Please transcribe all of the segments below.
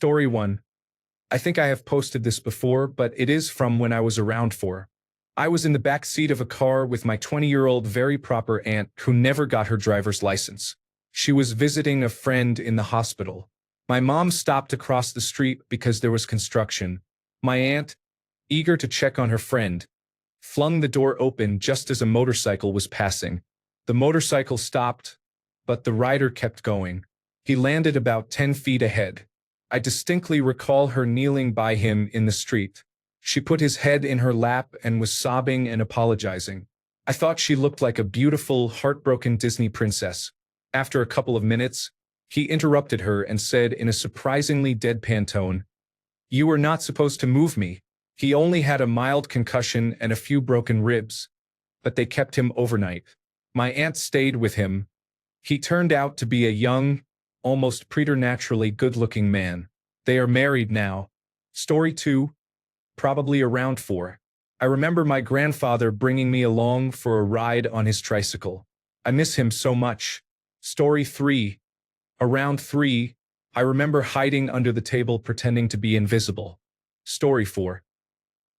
Story 1. I think I have posted this before, but it is from when I was around 4. I was in the back seat of a car with my 20-year-old very proper aunt who never got her driver's license. She was visiting a friend in the hospital. My mom stopped to cross the street because there was construction. My aunt, eager to check on her friend, flung the door open just as a motorcycle was passing. The motorcycle stopped, but the rider kept going. He landed about 10 feet ahead. I distinctly recall her kneeling by him in the street. She put his head in her lap and was sobbing and apologizing. I thought she looked like a beautiful, heartbroken Disney princess. After a couple of minutes, he interrupted her and said in a surprisingly deadpan tone, "You were not supposed to move me. He only had a mild concussion and a few broken ribs, but they kept him overnight." My aunt stayed with him. He turned out to be a young, almost preternaturally good-looking man. They are married now. Story 2. Probably around 4. I remember my grandfather bringing me along for a ride on his tricycle. I miss him so much. Story 3. Around 3. I remember hiding under the table pretending to be invisible. Story 4.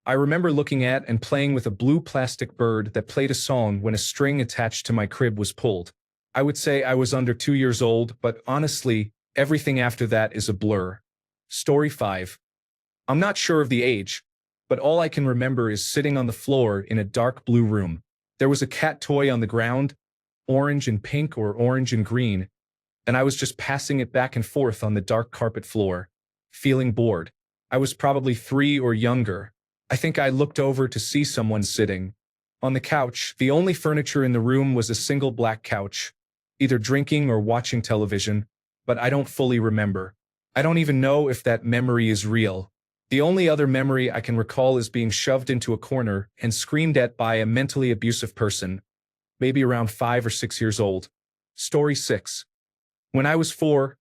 I remember looking at and playing with a blue plastic bird that played a song when a string attached to my crib was pulled. I would say I was under 2 years old, but honestly, everything after that is a blur. Story 5. I'm not sure of the age, but all I can remember is sitting on the floor in a dark blue room. There was a cat toy on the ground, orange and pink or orange and green, and I was just passing it back and forth on the dark carpet floor, feeling bored. I was probably 3 or younger. I think I looked over to see someone sitting on the couch. The only furniture in the room was a single black couch, either drinking or watching television, but I don't fully remember. I don't even know if that memory is real. The only other memory I can recall is being shoved into a corner and screamed at by a mentally abusive person, maybe around 5 or 6 years old. Story 6. When I was 4,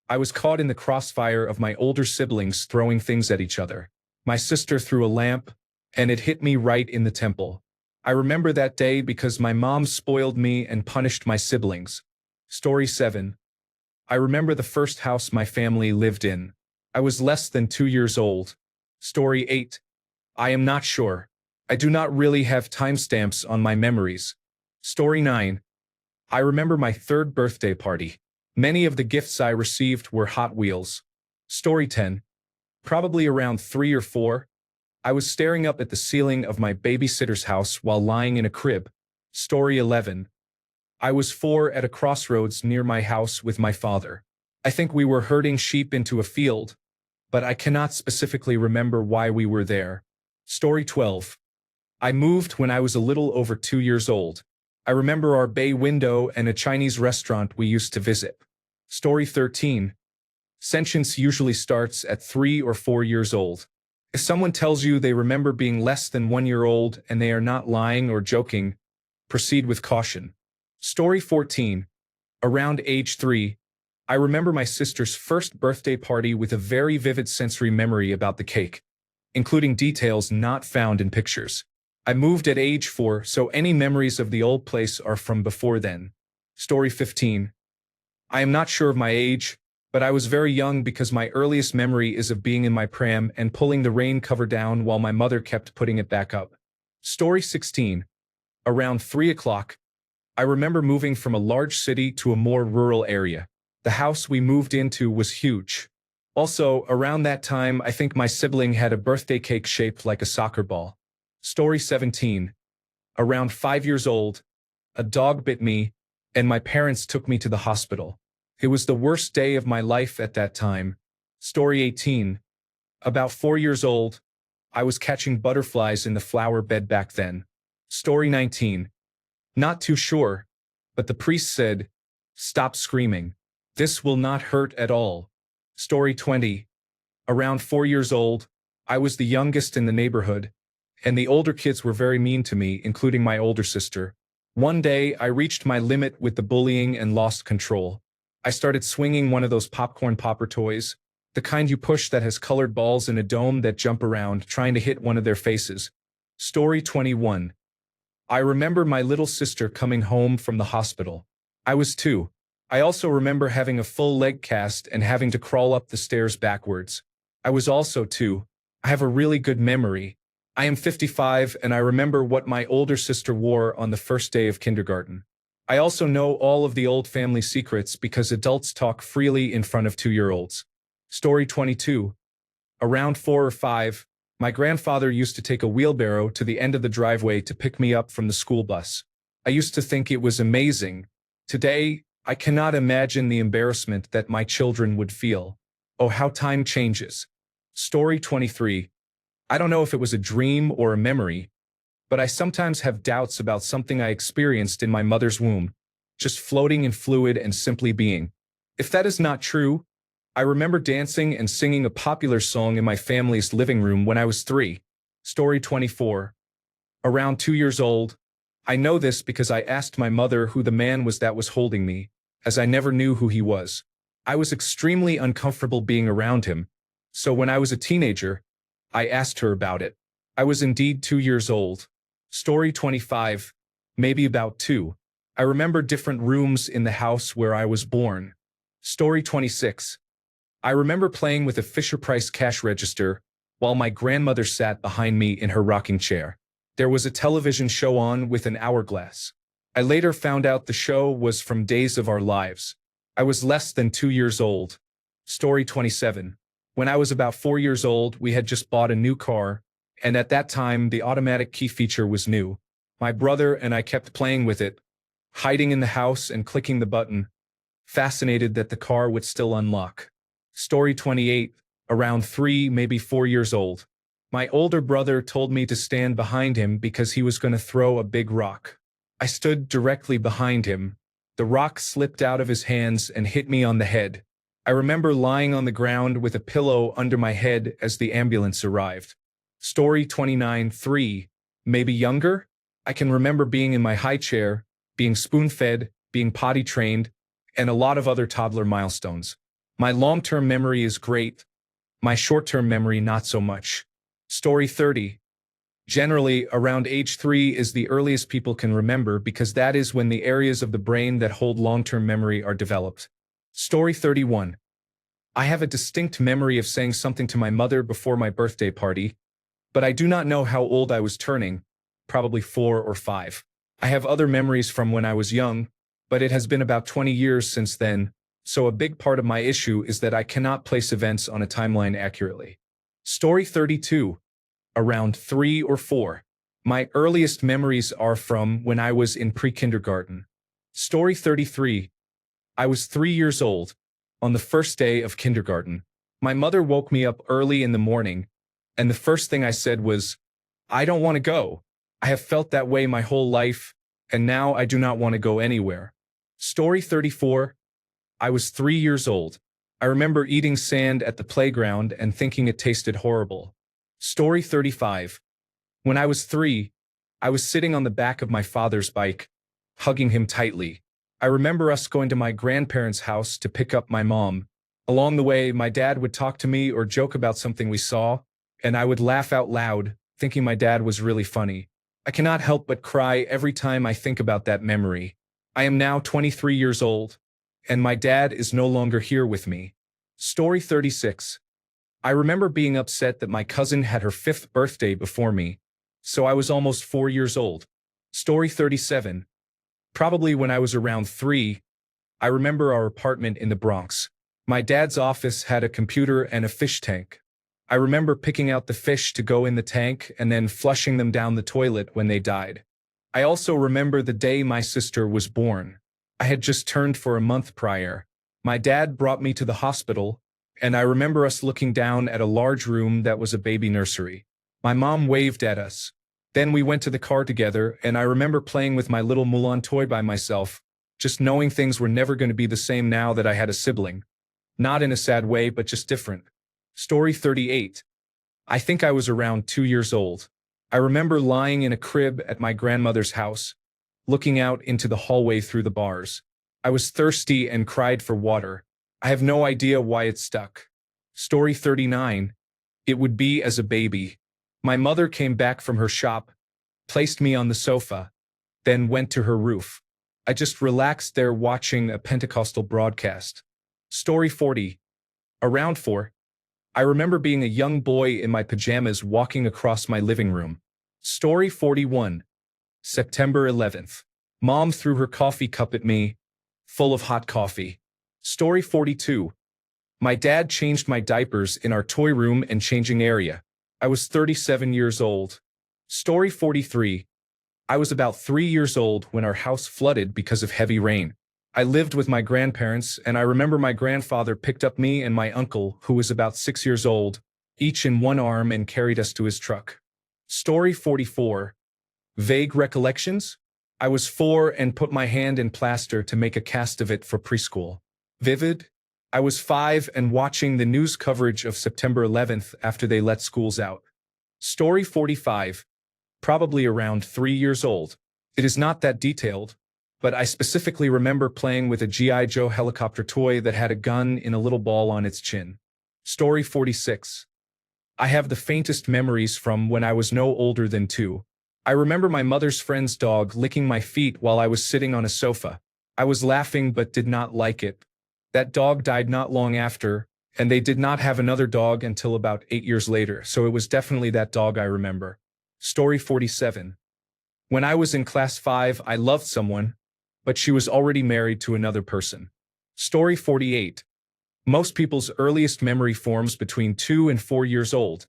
I was caught in the crossfire of my older siblings throwing things at each other. My sister threw a lamp, and it hit me right in the temple. I remember that day because my mom spoiled me and punished my siblings. Story 7. I remember the first house my family lived in. I was less than 2 years old. Story 8. I am not sure. I do not really have timestamps on my memories. Story 9. I remember my 3rd birthday party. Many of the gifts I received were Hot Wheels. Story 10. Probably around 3 or 4. I was staring up at the ceiling of my babysitter's house while lying in a crib. Story 11. I was 4 at a crossroads near my house with my father. I think we were herding sheep into a field, but I cannot specifically remember why we were there. Story 12. I moved when I was a little over 2 years old. I remember our bay window and a Chinese restaurant we used to visit. Story 13. Sentience usually starts at 3 or 4 years old. If someone tells you they remember being less than 1 year old and they are not lying or joking, proceed with caution. Story 14. Around age 3, I remember my sister's first birthday party with a very vivid sensory memory about the cake, including details not found in pictures. I moved at age 4, so any memories of the old place are from before then. Story 15. I am not sure of my age, but I was very young because my earliest memory is of being in my pram and pulling the rain cover down while my mother kept putting it back up. Story 16. Around 3 o'clock, I remember moving from a large city to a more rural area. The house we moved into was huge. Also, around that time, I think my sibling had a birthday cake shaped like a soccer ball. Story 17. Around 5 years old, a dog bit me, and my parents took me to the hospital. It was the worst day of my life at that time. Story 18. About 4 years old, I was catching butterflies in the flower bed back then. Story 19. Not too sure, but the priest said, "Stop screaming. This will not hurt at all." Story 20. Around 4 years old, I was the youngest in the neighborhood, and the older kids were very mean to me, including my older sister. One day, I reached my limit with the bullying and lost control. I started swinging one of those popcorn popper toys, the kind you push that has colored balls in a dome that jump around, trying to hit one of their faces. Story 21. I remember my little sister coming home from the hospital. I was 2. I also remember having a full leg cast and having to crawl up the stairs backwards. I was also 2. I have a really good memory. I am 55 and I remember what my older sister wore on the first day of kindergarten. I also know all of the old family secrets because adults talk freely in front of 2-year-olds. Story 22. Around 4 or 5, my grandfather used to take a wheelbarrow to the end of the driveway to pick me up from the school bus. I used to think it was amazing. Today, I cannot imagine the embarrassment that my children would feel. Oh, how time changes. Story 23. I don't know if it was a dream or a memory, but I sometimes have doubts about something I experienced in my mother's womb, just floating in fluid and simply being. If that is not true, I remember dancing and singing a popular song in my family's living room when I was 3. Story 24. Around 2 years old, I know this because I asked my mother who the man was that was holding me, as I never knew who he was. I was extremely uncomfortable being around him, so when I was a teenager, I asked her about it. I was indeed 2 years old. Story 25, maybe about 2. I remember different rooms in the house where I was born. Story 26. I remember playing with a Fisher-Price cash register while my grandmother sat behind me in her rocking chair. There was a television show on with an hourglass. I later found out the show was from Days of Our Lives. I was less than 2 years old. Story 27. When I was about 4 years old, we had just bought a new car, and at that time, the automatic key feature was new. My brother and I kept playing with it, hiding in the house and clicking the button, fascinated that the car would still unlock. Story 28. Around 3, maybe 4 years old. My older brother told me to stand behind him because he was going to throw a big rock. I stood directly behind him. The rock slipped out of his hands and hit me on the head. I remember lying on the ground with a pillow under my head as the ambulance arrived. Story 29. 3, maybe younger? I can remember being in my high chair, being spoon-fed, being potty-trained, and a lot of other toddler milestones. My long-term memory is great. My short-term memory not so much. Story 30. Generally, around age 3 is the earliest people can remember because that is when the areas of the brain that hold long-term memory are developed. Story 31. I have a distinct memory of saying something to my mother before my birthday party, but I do not know how old I was turning, probably 4 or 5. I have other memories from when I was young, but it has been about 20 years since then, so a big part of my issue is that I cannot place events on a timeline accurately. Story 32. Around 3 or 4. My earliest memories are from when I was in pre-kindergarten. Story 33. I was 3 years old. On the first day of kindergarten, my mother woke me up early in the morning, and the first thing I said was, "I don't want to go. I have felt that way my whole life, and now I do not want to go anywhere." Story 34. I was 3 years old. I remember eating sand at the playground and thinking it tasted horrible. Story 35. When I was 3, I was sitting on the back of my father's bike, hugging him tightly. I remember us going to my grandparents' house to pick up my mom. Along the way, my dad would talk to me or joke about something we saw, and I would laugh out loud, thinking my dad was really funny. I cannot help but cry every time I think about that memory. I am now 23 years old, and my dad is no longer here with me. Story 36. I remember being upset that my cousin had her 5th birthday before me, so I was almost 4 years old. Story 37. Probably when I was around 3, I remember our apartment in the Bronx. My dad's office had a computer and a fish tank. I remember picking out the fish to go in the tank and then flushing them down the toilet when they died. I also remember the day my sister was born. I had just turned for a month prior. My dad brought me to the hospital, and I remember us looking down at a large room that was a baby nursery. My mom waved at us. Then we went to the car together, and I remember playing with my little Mulan toy by myself, just knowing things were never going to be the same now that I had a sibling. Not in a sad way, but just different. Story 38. I think I was around 2 years old. I remember lying in a crib at my grandmother's house, looking out into the hallway through the bars. I was thirsty and cried for water. I have no idea why it stuck. Story 39. It would be as a baby. My mother came back from her shop, placed me on the sofa, then went to her roof. I just relaxed there watching a Pentecostal broadcast. Story 40. Around 4. I remember being a young boy in my pajamas walking across my living room. Story 41. September 11th. Mom threw her coffee cup at me, full of hot coffee. Story 42. My dad changed my diapers in our toy room and changing area. I was 37 years old. Story 43. I was about 3 years old when our house flooded because of heavy rain. I lived with my grandparents, and I remember my grandfather picked up me and my uncle, who was about 6 years old, each in one arm and carried us to his truck. Story 44. Vague recollections? I was 4 and put my hand in plaster to make a cast of it for preschool. Vivid? I was 5 and watching the news coverage of September 11th after they let schools out. Story 45. Probably around 3 years old. It is not that detailed, but I specifically remember playing with a G.I. Joe helicopter toy that had a gun in a little ball on its chin. Story 46. I have the faintest memories from when I was no older than 2. I remember my mother's friend's dog licking my feet while I was sitting on a sofa. I was laughing but did not like it. That dog died not long after, and they did not have another dog until about 8 years later, so it was definitely that dog I remember. Story 47. When I was in class 5, I loved someone, but she was already married to another person. Story 48. Most people's earliest memory forms between 2 and 4 years old,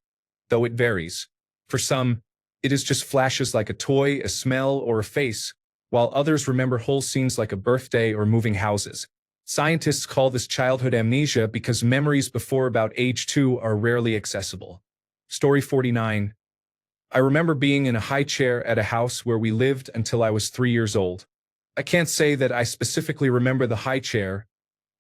though it varies. For some, it is just flashes like a toy, a smell, or a face, while others remember whole scenes like a birthday or moving houses. Scientists call this childhood amnesia because memories before about age 2 are rarely accessible. Story 49. I remember being in a high chair at a house where we lived until I was 3 years old. I can't say that I specifically remember the high chair,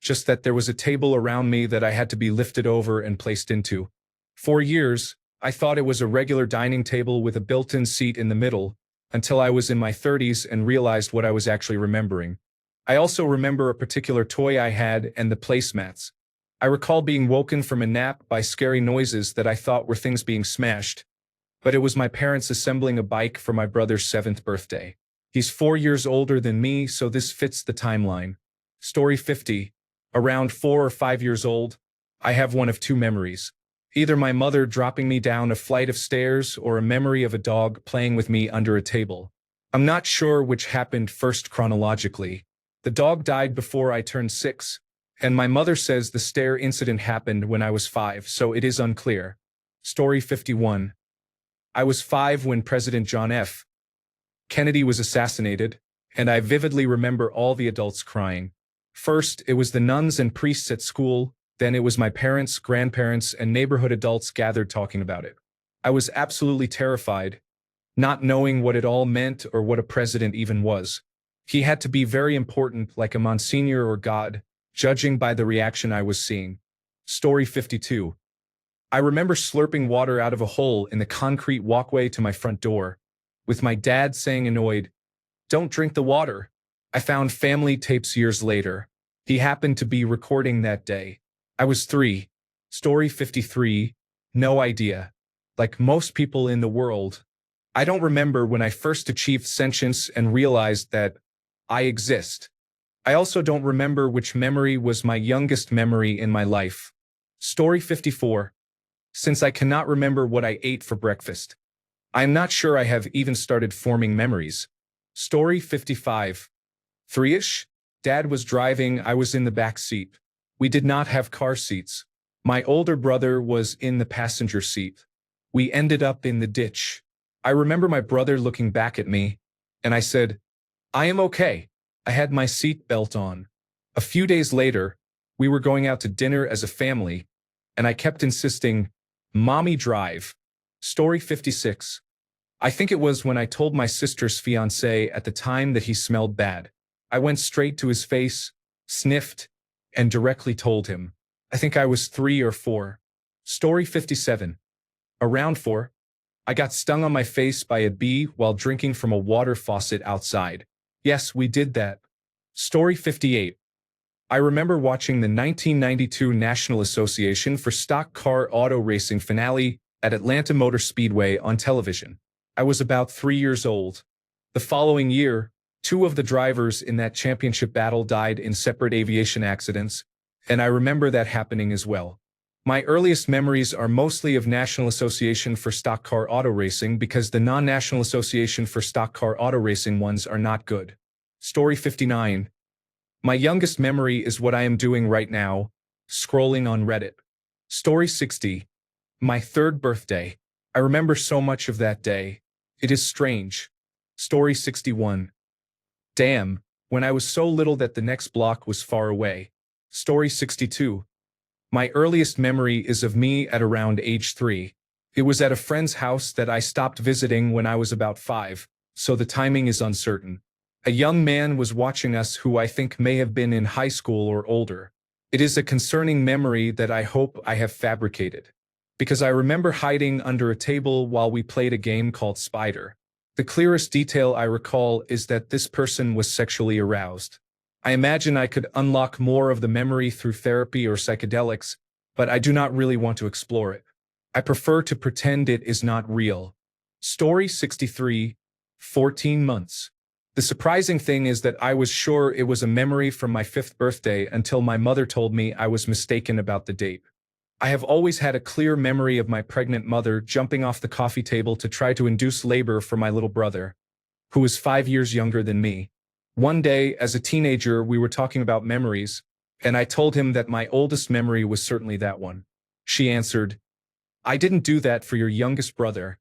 just that there was a table around me that I had to be lifted over and placed into. For years, I thought it was a regular dining table with a built-in seat in the middle, until I was in my 30s and realized what I was actually remembering. I also remember a particular toy I had and the placemats. I recall being woken from a nap by scary noises that I thought were things being smashed, but it was my parents assembling a bike for my brother's 7th birthday. He's 4 years older than me, so this fits the timeline. Story 50. Around 4 or 5 years old, I have one of 2 memories. Either my mother dropping me down a flight of stairs or a memory of a dog playing with me under a table. I'm not sure which happened first chronologically. The dog died before I turned 6, and my mother says the stair incident happened when I was 5, so it is unclear. Story 51. I was 5 when President John F. Kennedy was assassinated, and I vividly remember all the adults crying. First, it was the nuns and priests at school, then it was my parents, grandparents, and neighborhood adults gathered talking about it. I was absolutely terrified, not knowing what it all meant or what a president even was. He had to be very important, like a Monsignor or God, judging by the reaction I was seeing. Story 52. I remember slurping water out of a hole in the concrete walkway to my front door, with my dad saying annoyed, "Don't drink the water." I found family tapes years later. He happened to be recording that day. I was 3. Story 53. No idea. Like most people in the world, I don't remember when I first achieved sentience and realized that I exist. I also don't remember which memory was my youngest memory in my life. Story 54. Since I cannot remember what I ate for breakfast, I am not sure I have even started forming memories. Story 55. 3-ish? Dad was driving, I was in the back seat. We did not have car seats. My older brother was in the passenger seat. We ended up in the ditch. I remember my brother looking back at me, and I said, "I am okay." I had my seat belt on. A few days later, we were going out to dinner as a family, and I kept insisting, "Mommy, drive." Story 56. I think it was when I told my sister's fiancé at the time that he smelled bad. I went straight to his face, sniffed, and directly told him. I think I was 3 or 4. Story 57. Around 4. I got stung on my face by a bee while drinking from a water faucet outside. Yes, we did that. Story 58. I remember watching the 1992 National Association for Stock Car Auto Racing finale at Atlanta Motor Speedway on television. I was about 3 years old. The following year, Two of the drivers in that championship battle died in separate aviation accidents, and I remember that happening as well. My earliest memories are mostly of National Association for Stock Car Auto Racing because the non-National Association for Stock Car Auto Racing ones are not good. Story 59. My youngest memory is what I am doing right now, scrolling on Reddit. Story 60. My third birthday. I remember so much of that day. It is strange. Story 61. Damn, when I was so little that the next block was far away. Story 62. My earliest memory is of me at around age 3. It was at a friend's house that I stopped visiting when I was about 5, so the timing is uncertain. A young man was watching us who I think may have been in high school or older. It is a concerning memory that I hope I have fabricated, because I remember hiding under a table while we played a game called Spider. The clearest detail I recall is that this person was sexually aroused. I imagine I could unlock more of the memory through therapy or psychedelics, but I do not really want to explore it. I prefer to pretend it is not real. Story 63. 14 months. The surprising thing is that I was sure it was a memory from my 5th birthday until my mother told me I was mistaken about the date. I have always had a clear memory of my pregnant mother jumping off the coffee table to try to induce labor for my little brother, who is 5 years younger than me. One day, as a teenager, we were talking about memories, and I told him that my oldest memory was certainly that one. She answered, I didn't do that for your youngest brother,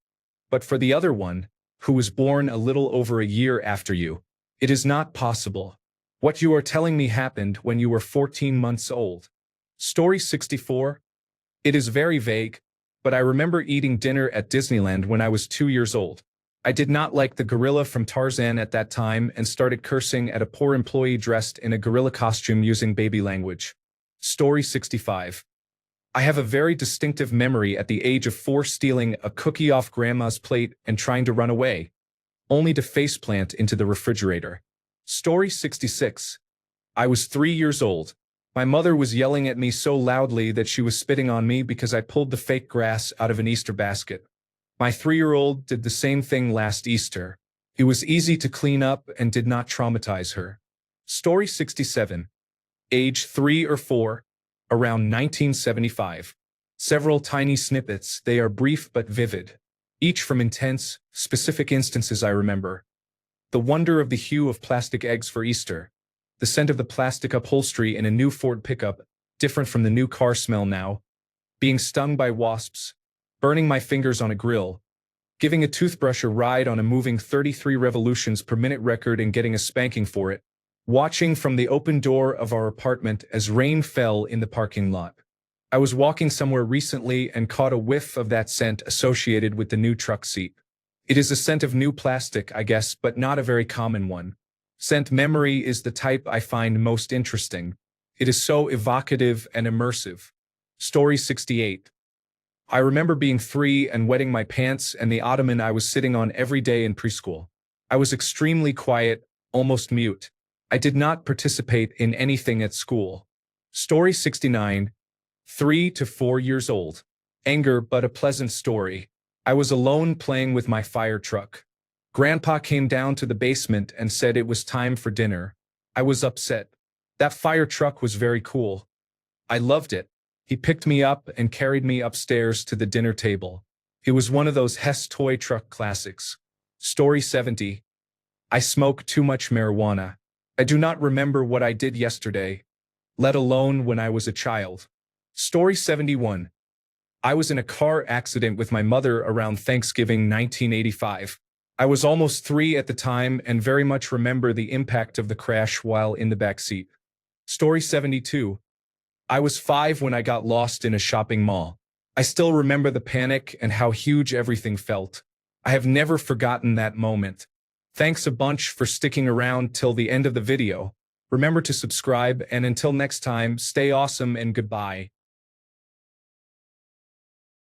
but for the other one, who was born a little over a year after you. It is not possible. What you are telling me happened when you were 14 months old. Story 64. It is very vague, but I remember eating dinner at Disneyland when I was 2 years old. I did not like the gorilla from Tarzan at that time and started cursing at a poor employee dressed in a gorilla costume using baby language. Story 65. I have a very distinctive memory at the age of 4 stealing a cookie off grandma's plate and trying to run away, only to faceplant into the refrigerator. Story 66. I was 3 years old. My mother was yelling at me so loudly that she was spitting on me because I pulled the fake grass out of an Easter basket. My 3-year-old did the same thing last Easter. It was easy to clean up and did not traumatize her. Story 67. Age 3 or 4, around 1975. Several tiny snippets, they are brief but vivid. Each from intense, specific instances I remember. The wonder of the hue of plastic eggs for Easter. The scent of the plastic upholstery in a new Ford pickup, different from the new car smell now. Being stung by wasps. Burning my fingers on a grill, giving a toothbrush a ride on a moving 33 revolutions per minute record and getting a spanking for it, watching from the open door of our apartment as rain fell in the parking lot. I was walking somewhere recently and caught a whiff of that scent associated with the new truck seat. It is a scent of new plastic, I guess, but not a very common one. Scent memory is the type I find most interesting. It is so evocative and immersive. Story 68. I remember being 3 and wetting my pants and the ottoman I was sitting on every day in preschool. I was extremely quiet, almost mute. I did not participate in anything at school. Story 69. 3 to 4 years old. Anger, but a pleasant story. I was alone playing with my fire truck. Grandpa came down to the basement and said it was time for dinner. I was upset. That fire truck was very cool. I loved it. He picked me up and carried me upstairs to the dinner table. It was one of those Hess toy truck classics. Story 70. I smoke too much marijuana. I do not remember what I did yesterday, let alone when I was a child. Story 71. I was in a car accident with my mother around Thanksgiving 1985. I was almost 3 at the time and very much remember the impact of the crash while in the back seat. Story 72. I was 5 when I got lost in a shopping mall. I still remember the panic and how huge everything felt. I have never forgotten that moment. Thanks a bunch for sticking around till the end of the video. Remember to subscribe, and until next time, stay awesome and goodbye.